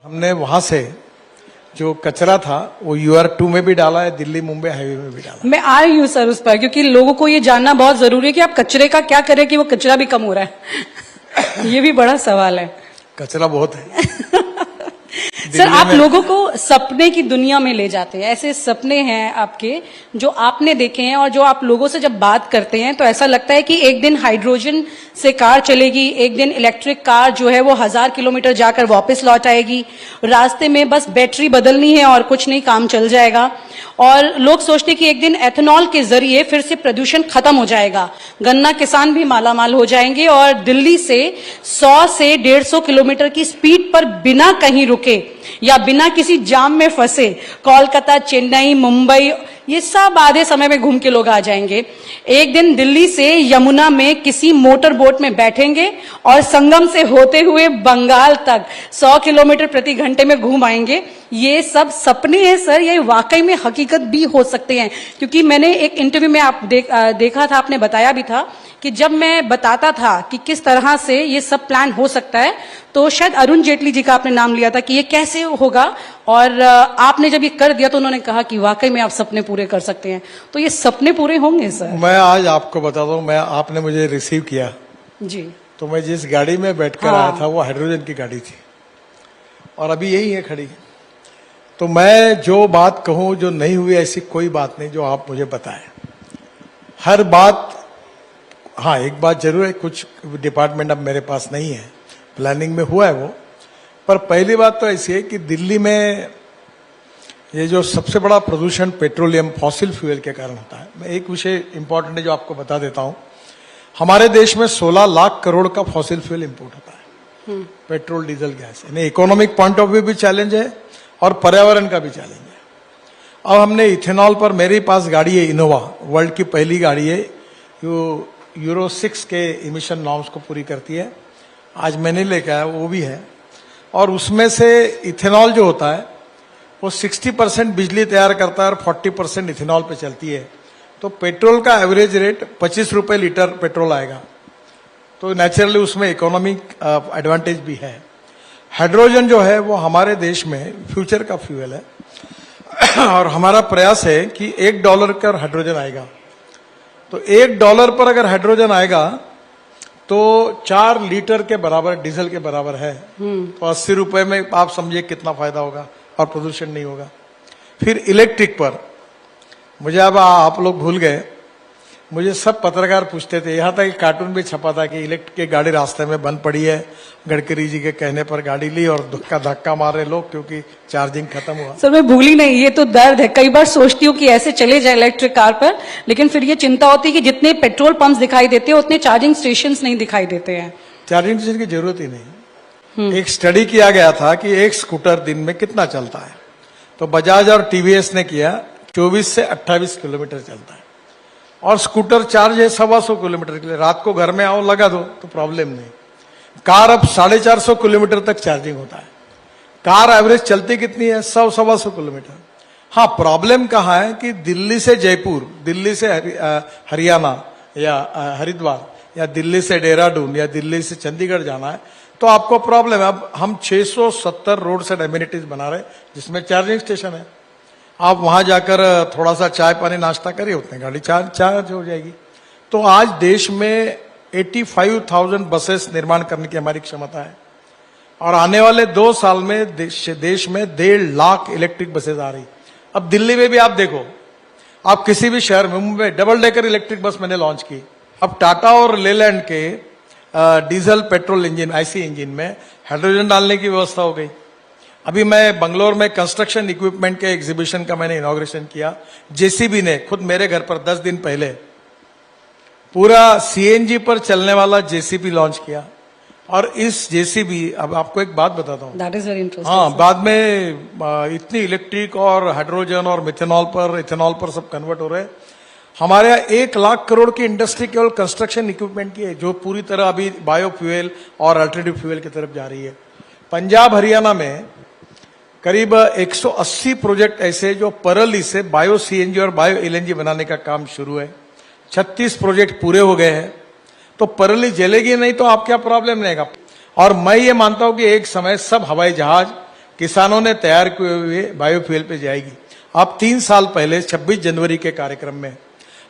हमने वहां से जो कचरा था वो UR2 में भी डाला है, दिल्ली मुंबई हाईवे में भी डाला। मैं आ रही हूँ सर उस पर, क्योंकि लोगों को ये जानना बहुत जरूरी है कि आप कचरे का क्या करें कि वो कचरा भी कम हो रहा है। ये भी बड़ा सवाल है। कचरा बहुत है। सर, आप लोगों को सपने की दुनिया में ले जाते हैं। ऐसे सपने हैं आपके जो आपने देखे हैं, और जो आप लोगों से जब बात करते हैं तो ऐसा लगता है कि एक दिन हाइड्रोजन से कार चलेगी, एक दिन इलेक्ट्रिक कार जो है वो 1000 किलोमीटर जाकर वापस लौट आएगी, रास्ते में बस बैटरी बदलनी है और कुछ नहीं, काम चल जाएगा। और लोग सोचते हैं कि एक दिन एथेनॉल के जरिए फिर से प्रदूषण खत्म हो जाएगा, गन्ना किसान भी मालामाल हो जाएंगे, और दिल्ली से 100 से 150 किलोमीटर की स्पीड पर बिना कहीं रुके या बिना किसी जाम में फंसे कोलकाता, चेन्नई, मुंबई, ये सब आधे समय में घूम के लोग आ जाएंगे। एक दिन दिल्ली से यमुना में किसी मोटर बोट में बैठेंगे और संगम से होते हुए बंगाल तक 100 किलोमीटर प्रति घंटे में घूम आएंगे। ये सब सपने हैं सर, ये वाकई में हकीकत भी हो सकते हैं। क्योंकि मैंने एक इंटरव्यू में आप देखा था, आपने बताया भी था कि जब मैं बताता था कि किस तरह से ये सब प्लान हो सकता है, तो शायद अरुण जेटली जी का आपने नाम लिया था कि ये कैसे होगा, और आपने जब ये कर दिया तो उन्होंने कहा कि वाकई में आप सपने पूरे कर सकते हैं। तो ये सपने पूरे होंगे सर? मैं आज आपको बता दूं, आपने मुझे रिसीव किया जी, तो मैं जिस गाड़ी में बैठकर आया था वो हाइड्रोजन की गाड़ी थी, और अभी यही है खड़ी। तो मैं जो बात कहूं, जो नहीं हुई ऐसी कोई बात नहीं जो आप मुझे बताएं। हर बात, हाँ एक बात जरूर है, कुछ डिपार्टमेंट अब मेरे पास नहीं है, प्लानिंग में हुआ है वो। पर पहली बात तो ऐसी है कि दिल्ली में ये जो सबसे बड़ा प्रदूषण पेट्रोलियम फॉसिल फ्यूल के कारण होता है। मैं एक विषय इंपॉर्टेंट है जो आपको बता देता हूं। हमारे देश में 16 लाख करोड़ का फॉसिल फ्यूल इंपोर्ट होता है, पेट्रोल, डीजल, गैस। यानी इकोनॉमिक पॉइंट ऑफ व्यू भी चैलेंज है और पर्यावरण का भी चैलेंज है। अब हमने इथेनॉल पर, मेरे पास गाड़ी है इनोवा, वर्ल्ड की पहली गाड़ी है, यूरो 6 के इमिशन नॉर्म्स को पूरी करती है। आज मैंने लेके आया, वो भी है। और उसमें से इथेनॉल जो होता है वो 60% बिजली तैयार करता है और 40% इथेनॉल पे चलती है। तो पेट्रोल का एवरेज रेट 25 रुपए लीटर पेट्रोल आएगा। तो नेचुरली उसमें इकोनॉमिक एडवांटेज भी है। हाइड्रोजन जो है वो हमारे देश में फ्यूचर का फ्यूल है और हमारा प्रयास है कि $1 का हाइड्रोजन आएगा। तो $1 पर अगर हाइड्रोजन आएगा तो 4 लीटर के बराबर डीजल के बराबर है। तो 80 रुपए में आप समझिए कितना फायदा होगा और प्रदूषण नहीं होगा। फिर इलेक्ट्रिक पर, मुझे अब आप लोग भूल गए, मुझे सब पत्रकार पूछते थे, यहां तक कार्टून भी छपा था कि इलेक्ट्रिक की गाड़ी रास्ते में बंद पड़ी है, गडकरी जी के कहने पर गाड़ी ली और धक्का मार रहे लोग क्योंकि चार्जिंग खत्म हुआ। सर मैं भूली नहीं, ये तो दर्द है। कई बार सोचती हूँ कि ऐसे चले जाए इलेक्ट्रिक कार पर, लेकिन फिर ये चिंता होती है कि जितने पेट्रोल पंप्स दिखाई देते हैं उतने चार्जिंग स्टेशन नहीं दिखाई देते हैं। चार्जिंग स्टेशन की जरूरत ही नहीं। एक स्टडी किया गया था कि एक स्कूटर दिन में कितना चलता है, तो बजाज और टीवीएस ने किया 24 से 28 किलोमीटर चलता है, और स्कूटर चार्ज है 125 किलोमीटर के लिए। रात को घर में आओ लगा दो तो प्रॉब्लम नहीं। कार अब 450 किलोमीटर तक चार्जिंग होता है। कार एवरेज चलती कितनी है? 100-125 किलोमीटर। हाँ, प्रॉब्लम कहाँ है कि दिल्ली से जयपुर, दिल्ली से हरियाणा या हरिद्वार, या दिल्ली से देहरादून, या दिल्ली से चंडीगढ़ जाना है तो आपको प्रॉब्लम है। अब हम 670 रोड साइड एमिनिटीज बना रहे जिसमें चार्जिंग स्टेशन है। आप वहां जाकर थोड़ा सा चाय पानी नाश्ता करिए, उतने गाड़ी चार्ज हो जाएगी। तो आज देश में 85,000 बसेस निर्माण करने की हमारी क्षमता है, और आने वाले 2 साल में देश में 1.5 लाख इलेक्ट्रिक बसेस आ रही। अब दिल्ली में भी आप देखो, आप किसी भी शहर में, Mumbai double decker electric bus मैंने लॉन्च की। अब टाटा और लेलैंड के diesel petrol engine, IC engine में हाइड्रोजन डालने की व्यवस्था हो गई। अभी मैं बंगलोर में कंस्ट्रक्शन इक्विपमेंट के एग्जीबिशन का मैंने इनॉग्रेशन किया। जेसीबी ने खुद मेरे घर पर 10 दिन पहले पूरा सीएनजी पर चलने वाला जेसीबी लॉन्च किया। और इस जेसीबी, अब आपको एक बात बताता हूं, दैट इज वेरी इंटरेस्टिंग। हाँ, बाद में इतनी इलेक्ट्रिक और हाइड्रोजन और इथेनॉल पर सब कन्वर्ट हो रहे हैं। हमारे यहाँ 1 लाख करोड़ की इंडस्ट्री केवल कंस्ट्रक्शन इक्विपमेंट की है, जो पूरी तरह अभी बायोफ्यूल और अल्टरनेटिव फ्यूल की तरफ जा रही है। पंजाब हरियाणा में करीब 180 प्रोजेक्ट ऐसे जो परली से बायो सीएनजी और बायो एलएनजी बनाने का काम शुरू है। 36 प्रोजेक्ट पूरे हो गए हैं। तो परली जलेगी नहीं तो आप क्या प्रॉब्लम रहेगा। और मैं ये मानता हूं कि एक समय सब हवाई जहाज किसानों ने तैयार किए हुए बायोफ्यूल पे जाएगी। अब 3 साल पहले 26 जनवरी के कार्यक्रम में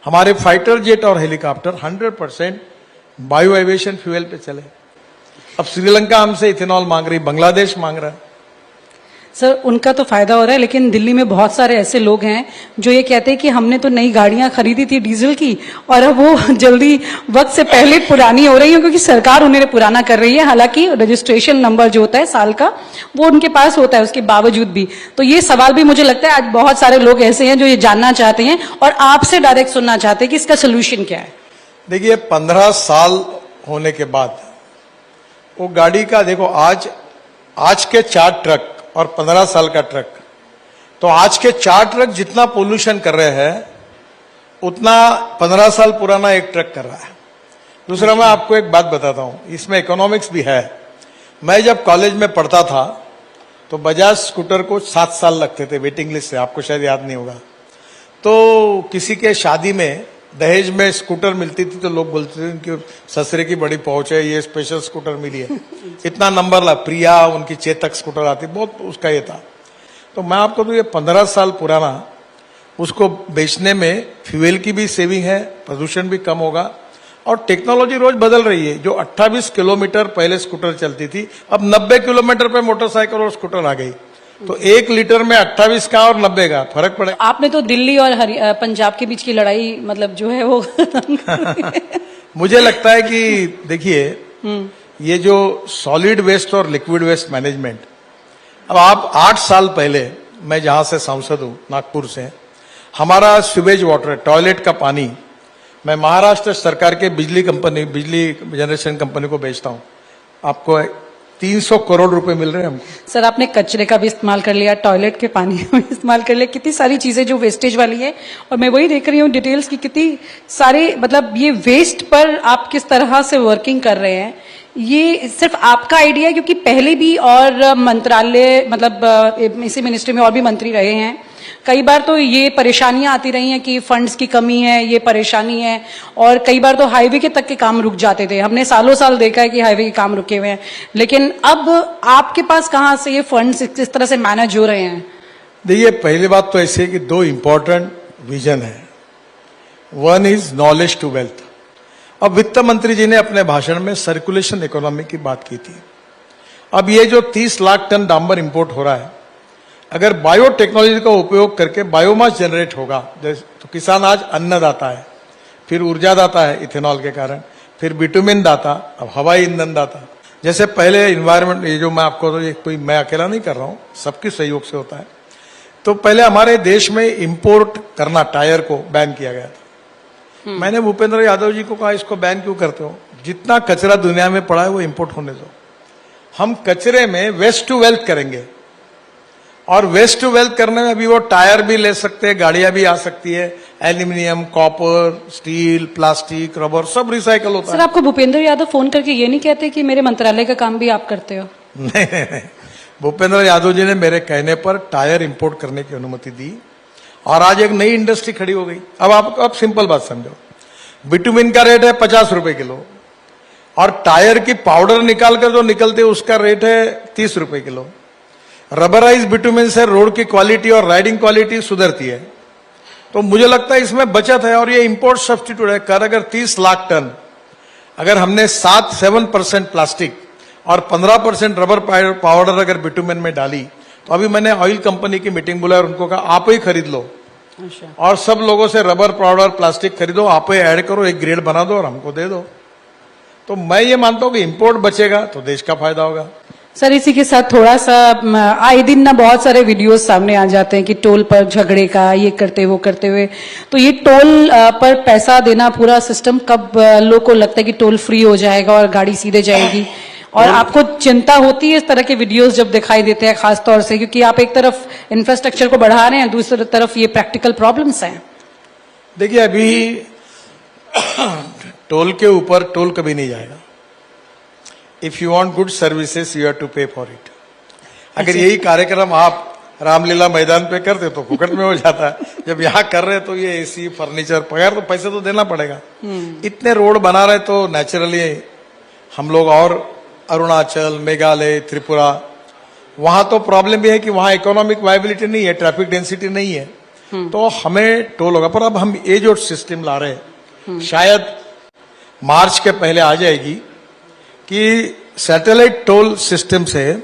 हमारे फाइटर जेट और हेलीकॉप्टर 100% बायो एविएशन फ्यूल पे चले। अब श्रीलंका हमसे इथेनॉल मांग रही, बांग्लादेश मांग रहा है। सर उनका तो फायदा हो रहा है, लेकिन दिल्ली में बहुत सारे ऐसे लोग हैं जो ये कहते हैं कि हमने तो नई गाड़ियां खरीदी थी डीजल की और अब वो जल्दी वक्त से पहले पुरानी हो रही है क्योंकि सरकार उन्हें पुराना कर रही है। हालांकि रजिस्ट्रेशन नंबर जो होता है साल का वो उनके पास होता है, उसके बावजूद भी। तो ये सवाल भी मुझे लगता है आज बहुत सारे लोग ऐसे हैं जो ये जानना चाहते हैं और आपसे डायरेक्ट सुनना चाहते हैं कि इसका सोल्यूशन क्या है। देखिए 15 साल होने के बाद वो गाड़ी का देखो, आज के 4 ट्रक और 15 साल का ट्रक, तो आज के 4 ट्रक जितना पोल्यूशन कर रहे हैं उतना 15 साल पुराना एक ट्रक कर रहा है। दूसरा मैं आपको एक बात बताता हूं, इसमें इकोनॉमिक्स भी है। मैं जब कॉलेज में पढ़ता था तो बजाज स्कूटर को 7 साल लगते थे वेटिंग लिस्ट से, आपको शायद याद नहीं होगा। तो किसी के शादी में दहेज में स्कूटर मिलती थी तो लोग बोलते थे कि ससुरे की बड़ी पहुंच है, ये स्पेशल स्कूटर मिली है। इतना नंबर ला, प्रिया उनकी चेतक स्कूटर आती, बहुत उसका ये था। तो मैं आपको तो ये 15 साल पुराना, उसको बेचने में फ्यूल की भी सेविंग है, प्रदूषण भी कम होगा और टेक्नोलॉजी रोज बदल रही है। जो 28 किलोमीटर पहले स्कूटर चलती थी अब 90 किलोमीटर पे मोटरसाइकिल और स्कूटर आ गई। तो 1 लीटर में 28 का और 90 का फर्क पड़ेगा। आपने तो दिल्ली और पंजाब के बीच की लड़ाई मतलब जो है वो मुझे लगता है कि देखिए ये जो सॉलिड वेस्ट और लिक्विड वेस्ट मैनेजमेंट, अब आप 8 साल पहले, मैं जहां से सांसद हूं नागपुर से, हमारा सीवेज वाटर टॉयलेट का पानी मैं महाराष्ट्र सरकार के बिजली जनरेशन कंपनी को बेचता हूं। आपको 300 करोड़ रुपए मिल रहे हैं हमको। सर आपने कचरे का भी इस्तेमाल कर लिया, टॉयलेट के पानी का भी इस्तेमाल कर लिया, कितनी सारी चीजें जो वेस्टेज वाली है। और मैं वही देख रही हूँ डिटेल्स की, कितनी सारे मतलब ये वेस्ट पर आप किस तरह से वर्किंग कर रहे हैं। ये सिर्फ आपका आइडिया है क्योंकि पहले भी और मंत्रालय मतलब इसी मिनिस्ट्री में और भी मंत्री रहे हैं, कई बार तो ये परेशानियां आती रही हैं कि फंड्स की कमी है, ये परेशानी है, और कई बार तो हाईवे के तक के काम रुक जाते थे। हमने सालों साल देखा है कि हाईवे के काम रुके हुए हैं, लेकिन अब आपके पास कहां से ये फंड्स किस तरह से मैनेज हो रहे हैं? देखिए पहली बात तो ऐसी है कि 2 इंपॉर्टेंट विजन है। One is knowledge to wealth. अब वित्त मंत्री जी ने अपने भाषण में सर्कुलेशन इकोनॉमी की बात की थी। अब ये जो 30 लाख टन डांबर इंपोर्ट हो रहा है, अगर बायोटेक्नोलॉजी का उपयोग करके बायोमास जनरेट होगा तो किसान आज अन्नदाता है, फिर ऊर्जा दाता है इथेनॉल के कारण, फिर बिटुमिन दाता, अब हवाई ईंधन दाता। जैसे पहले इन्वायरमेंट, ये जो मैं आपको तो ये कोई मैं अकेला नहीं कर रहा हूं, सबके सहयोग से होता है। तो पहले हमारे देश में इंपोर्ट करना टायर को बैन किया गया था। मैंने भूपेंद्र यादव जी को कहा इसको बैन क्यों करते हो, जितना कचरा दुनिया में पड़ा है वो इंपोर्ट होने दो। हम कचरे में वेस्ट टू वेल्थ करेंगे और वेस्ट टू वेल्थ करने में भी वो टायर भी ले सकते हैं, गाड़ियां भी आ सकती है, aluminium, copper, steel, plastic, rubber सब रिसाइकल होता है। सर आपको भूपेंद्र यादव फोन करके ये नहीं कहते कि मेरे मंत्रालय का काम भी आप करते हो? नहीं, भूपेंद्र यादव जी ने मेरे कहने पर टायर इंपोर्ट करने की अनुमति दी और आज एक नई इंडस्ट्री खड़ी हो गई। अब सिंपल बात समझो, बिटुमिन का रेट है 50 रुपए किलो और टायर की पाउडर निकालकर जो निकलते उसका रेट है 30 रुपए किलो। रबराइज बिटुमिन से रोड की क्वालिटी और राइडिंग क्वालिटी सुधरती है। तो मुझे लगता है इसमें बचत है और ये इंपोर्ट सब्स्टिट्यूट है। कर अगर 30 लाख टन, अगर हमने 7% प्लास्टिक और 15% रबर पाउडर अगर बिटुमिन में डाली, तो अभी मैंने ऑयल कंपनी की मीटिंग बुलाई और उनको कहा आप ही खरीद लो। अच्छा। और सब लोगों से रबर पाउडर प्लास्टिक खरीदो, आप ही ऐड करो, एक ग्रेड बना दो और हमको दे दो। तो मैं ये मानता हूं कि इंपोर्ट बचेगा तो देश का फायदा होगा। सर इसी के साथ थोड़ा सा आए दिन ना बहुत सारे वीडियोस सामने आ जाते हैं कि टोल पर झगड़े का, ये करते वो करते हुए, तो ये टोल पर पैसा देना पूरा सिस्टम कब लोगों को लगता है कि टोल फ्री हो जाएगा और गाड़ी सीधे जाएगी? और आपको चिंता होती है इस तरह के वीडियोस जब दिखाई देते हैं, खासतौर से क्योंकि आप एक तरफ इंफ्रास्ट्रक्चर को बढ़ा रहे हैं, दूसरी तरफ ये प्रैक्टिकल प्रॉब्लम्स हैं? देखिए अभी टोल के ऊपर टोल कभी नहीं जाएगा। If you want good services you have to pay for it. अगर यही कार्यक्रम आप रामलीला मैदान पे करते तो फुकट में हो जाता है। जब यहाँ कर रहे तो ये एसी, फर्नीचर, पगार तो पैसे तो देना पड़ेगा। इतने रोड बना रहे तो नेचुरली हम लोग और अरुणाचल, मेघालय, त्रिपुरा वहां तो प्रॉब्लम भी है कि वहां इकोनॉमिक वायबिलिटी नहीं है, ट्रैफिक डेंसिटी नहीं है, तो हमें टोल होगा। पर अब हम ये जो सिस्टम ला रहे हैं शायद मार्च के पहले आ जाएगी कि सैटेलाइट टोल सिस्टम से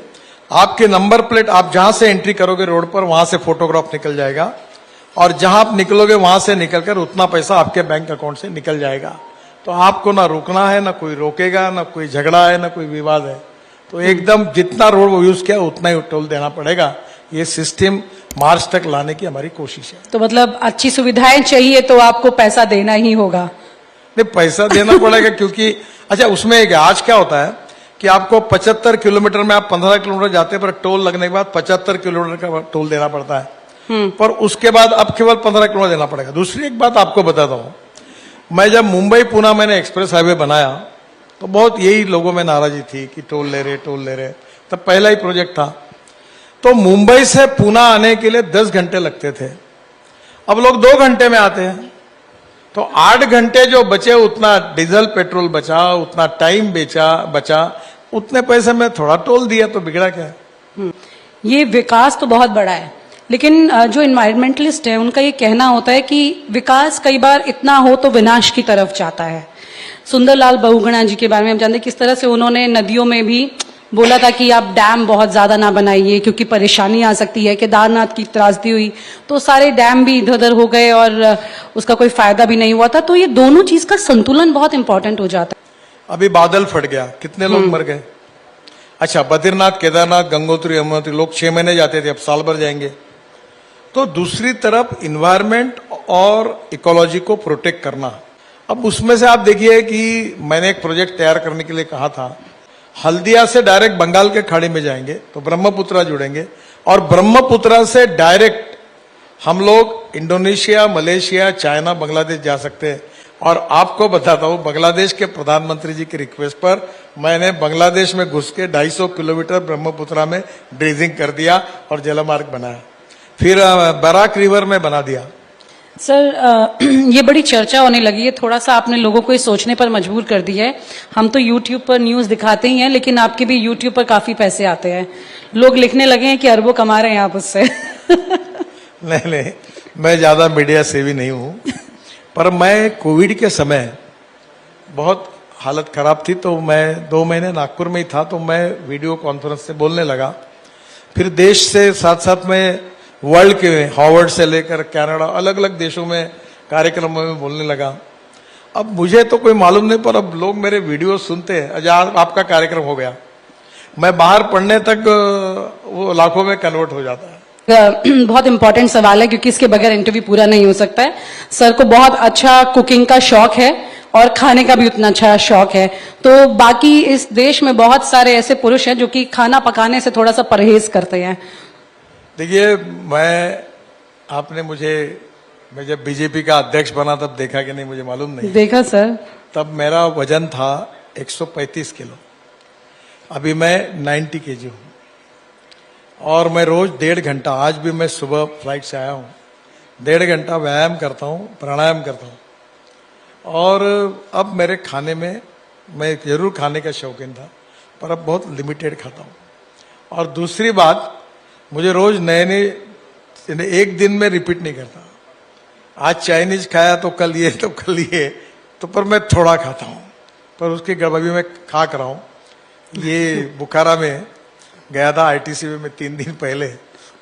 आपके नंबर प्लेट, आप जहां से एंट्री करोगे रोड पर वहां से फोटोग्राफ निकल जाएगा और जहां आप निकलोगे वहां से निकलकर उतना पैसा आपके बैंक अकाउंट से निकल जाएगा। तो आपको ना रुकना है, ना कोई रोकेगा, ना कोई झगड़ा है, ना कोई विवाद है। तो एकदम जितना रोड यूज किया उतना ही टोल देना पड़ेगा। ये सिस्टम मार्च तक लाने की हमारी कोशिश है। तो मतलब अच्छी सुविधाएं चाहिए तो आपको पैसा देना ही होगा। नहीं, पैसा देना पड़ेगा क्योंकि अच्छा उसमें एक आज क्या होता है कि आपको 75 किलोमीटर में आप 15 किलोमीटर जाते हैं, पर टोल लगने के बाद 75 किलोमीटर का टोल देना पड़ता है, पर उसके बाद अब केवल 15 किलोमीटर देना पड़ेगा। दूसरी एक बात आपको बताता हूं, मैं जब मुंबई पुणे मैंने एक्सप्रेस हाईवे बनाया तो बहुत यही लोगों में नाराजगी थी कि टोल ले रहे। तब पहला ही प्रोजेक्ट था, तो मुंबई से पुणे आने के लिए 10 घंटे लगते थे, अब लोग 2 घंटे में आते हैं। तो 8 घंटे जो बचे उतना डीजल पेट्रोल बचा, उतना टाइम बचा, उतने पैसे में थोड़ा टोल दिया तो बिगड़ा क्या। ये विकास तो बहुत बड़ा है, लेकिन जो इन्वायरमेंटलिस्ट है उनका ये कहना होता है कि विकास कई बार इतना हो तो विनाश की तरफ जाता है। सुंदरलाल बहुगुणा जी के बारे में हम जानते हैं किस तरह से उन्होंने नदियों में भी बोला था कि आप डैम बहुत ज्यादा ना बनाइए क्योंकि परेशानी आ सकती है। केदारनाथ की त्रासदी हुई तो सारे डैम भी इधर उधर हो गए और उसका कोई फायदा भी नहीं हुआ था। तो ये दोनों चीज का संतुलन बहुत इंपॉर्टेंट हो जाता है। अभी बादल फट गया, कितने लोग मर गए। अच्छा, बद्रीनाथ, केदारनाथ, गंगोत्री, यमुनोत्री लोग 6 महीने जाते थे, अब साल भर जाएंगे। तो दूसरी तरफ इन्वायरमेंट और इकोलॉजी को प्रोटेक्ट करना, अब उसमें से आप देखिए कि मैंने एक प्रोजेक्ट तैयार करने के लिए कहा था, हल्दिया से डायरेक्ट बंगाल के खाड़ी में जाएंगे तो ब्रह्मपुत्रा जुड़ेंगे और ब्रह्मपुत्रा से डायरेक्ट हम लोग इंडोनेशिया, मलेशिया, चाइना, बांग्लादेश जा सकते हैं। और आपको बताता हूं, बांग्लादेश के प्रधानमंत्री जी की रिक्वेस्ट पर मैंने बांग्लादेश में घुस के 250 किलोमीटर ब्रह्मपुत्रा में ड्रेजिंग कर दिया और जलमार्ग बनाया, फिर बराक रिवर में बना दिया। सर, ये बड़ी चर्चा होने लगी है, थोड़ा सा आपने लोगों को ये सोचने पर मजबूर कर दिया है। हम तो YouTube पर न्यूज दिखाते ही हैं, लेकिन आपके भी YouTube पर काफी पैसे आते हैं। लोग लिखने लगे हैं कि अरबों कमा रहे हैं आप उससे। नहीं, मैं ज्यादा मीडिया सेवी नहीं हूं, पर मैं कोविड के समय बहुत हालत खराब थी तो मैं 2 महीने नागपुर में ही था, तो मैं वीडियो कॉन्फ्रेंस से बोलने लगा। फिर देश से साथ साथ में वर्ल्ड के हार्वर्ड से लेकर कनाडा, अलग अलग देशों में कार्यक्रमों में बोलने लगा। अब मुझे तो कोई मालूम नहीं, पर अब लोग मेरे वीडियो सुनते हैं, अजा आपका कार्यक्रम हो गया, मैं बाहर पढ़ने तक वो लाखों में कन्वर्ट हो जाता है। बहुत इंपॉर्टेंट सवाल है क्योंकि इसके बगैर इंटरव्यू पूरा नहीं हो सकता है। सर को बहुत अच्छा कुकिंग का शौक है और खाने का भी उतना अच्छा शौक है। तो बाकी इस देश में बहुत सारे ऐसे पुरुष हैं जो कि खाना पकाने से थोड़ा सा परहेज करते हैं। देखिए, मैं जब बीजेपी का अध्यक्ष बना तब देखा कि नहीं मुझे मालूम नहीं। देखा सर। तब मेरा वजन था 135 किलो, अभी मैं 90 kg हूं और मैं रोज 1.5 घंटा, आज भी मैं सुबह फ्लाइट से आया हूं, 1.5 घंटा व्यायाम करता हूं, प्राणायाम करता हूं। और अब मेरे खाने में, मैं जरूर खाने का शौकीन था पर अब बहुत लिमिटेड खाता हूं। और दूसरी बात, मुझे रोज नए एक दिन में रिपीट नहीं करता। आज चाइनीज खाया तो कल ये तो पर मैं थोड़ा खाता हूं, पर उसकी गड़बड़ी में खा कर रहा हूं। ये बुखारा में गया था आईटीसी में 3 दिन पहले,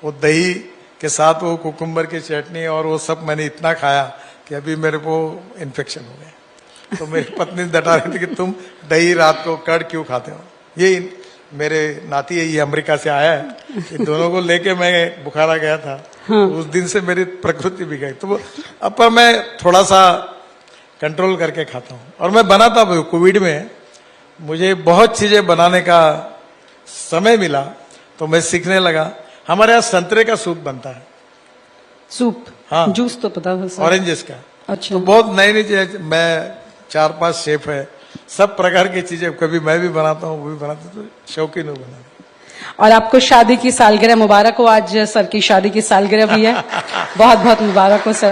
वो दही के साथ वो कुकुम्बर की चटनी और वो सब मैंने इतना खाया कि अभी मेरे को इन्फेक्शन हो गया। तो मेरी पत्नी डटा रही थी कि तुम दही रात को कर्ड क्यों खाते हो। ये मेरे नाती है, ये अमेरिका से आया है, इन दोनों को लेके मैं बुखारा गया था। हाँ। उस दिन से मेरी प्रकृति भी गई, तो अब पर मैं थोड़ा सा कंट्रोल करके खाता हूँ। और मैं बनाता हूँ, कोविड में मुझे बहुत चीजें बनाने का समय मिला तो मैं सीखने लगा। हमारे यहाँ संतरे का सूप बनता है। सूप? हाँ, जूस तो पता है, ऑरेंजेस का। अच्छा। तो बहुत नई नई चीजें, मैं 4-5 शेफ है, सब प्रकार की चीजें कभी मैं भी बनाता हूँ, वो भी बनाता हूँ, तो शौकीन हूँ बनाने। और आपको शादी की सालगिरह मुबारक हो। आज सर की शादी की सालगिरह भी है। बहुत बहुत मुबारक हो सर।